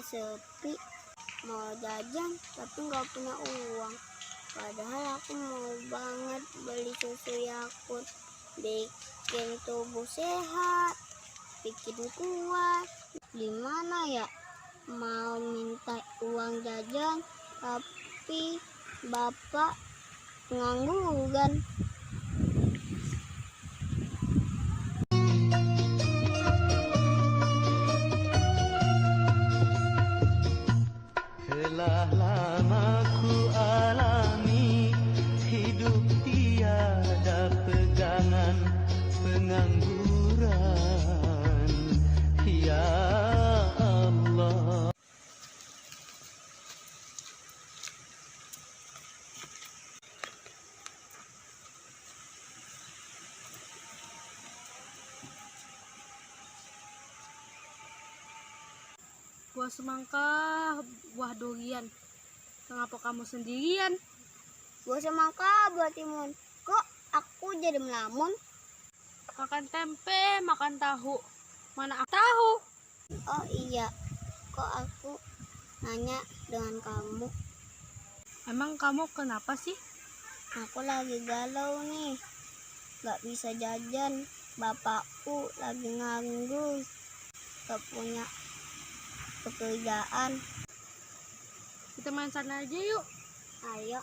sepi. Mau jajan tapi nggak punya uang. Padahal aku mau banget beli susu Yakult. Bikin tubuh sehat, bikin kuat. Gimana ya? Mau minta uang jajan tapi bapak pengangguran. Telah lama ku alami hidup tiada pegangan, pengangguran, ya Allah. Buah semangka, buah durian. Kenapa kamu sendirian? Buah semangka, buah timun. Kok aku jadi melamun? Makan tempe, makan tahu. Mana aku tahu? Oh iya, kok aku nanya dengan kamu? Emang kamu kenapa sih? Aku lagi galau nih, gak bisa jajan. Bapakku lagi nganggur, gak punya pekerjaan. Kita main sana aja yuk. Ayo.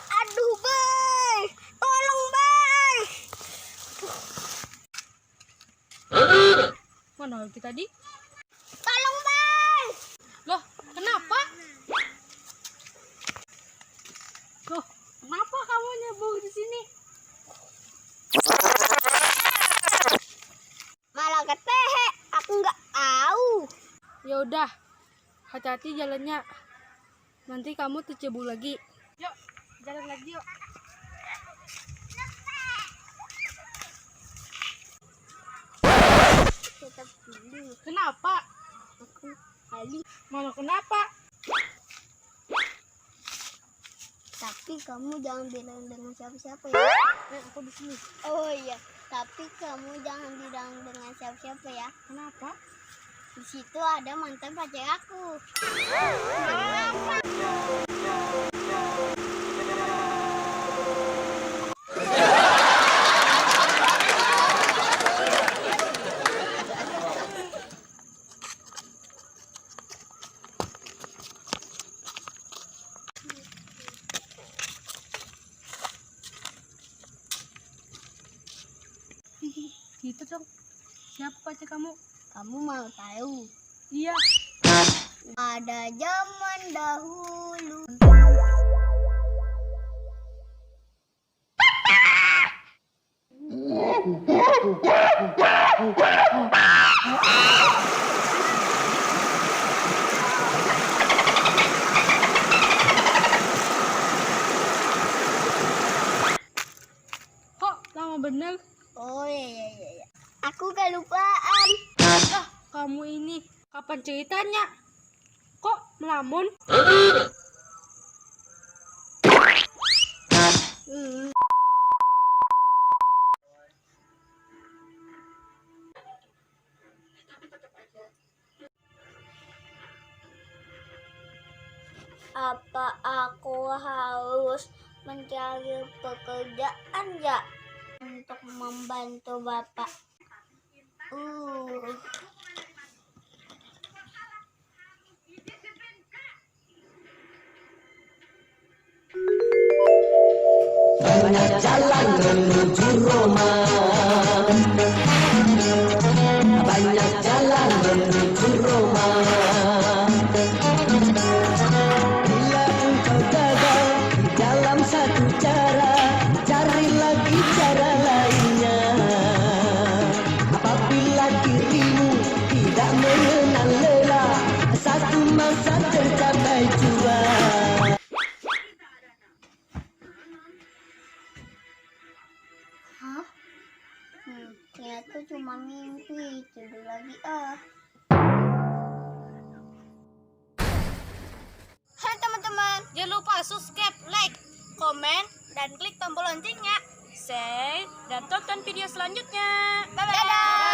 Aduh, Bay. Tolong, Bay. Mana lagi tadi? Tolong, Bay. Loh, kenapa? Loh, kenapa kamu nyebur di sini? Malah ketehe, aku nggak tahu. Ya udah, hati-hati jalannya. Nanti kamu tercebur lagi. Yuk, jalan lagi yuk. Tetap dulu. Kenapa? Aku kali. Mana kenapa? Tapi kamu jangan bilang dengan siapa-siapa ya. Aku di sini. Oh iya, tapi kamu jangan bilang dengan siapa-siapa ya. Kenapa? Di situ ada mantan pacar aku. Gitu dong. Siapa pacar kamu? Kamu mau tahu? Iya. Pada zaman dahulu. Kok lama bener? Oh iya. Aku kelupaan. Ah, kamu ini kapan ceritanya? Kok melamun? Apa aku harus mencari pekerjaan ya untuk membantu Bapak? Banyak jalan menuju Roma, banyak jalan menuju Roma. Bila engkau gagal di dalam satu cara, cari lagi cara lainnya. Apabila dirimu tidak mengenal lelah, satu masa tercapai jua. Hah? Jangan lupa subscribe, like, komen, dan klik tombol loncengnya. Say, dan tonton video selanjutnya. Bye-bye.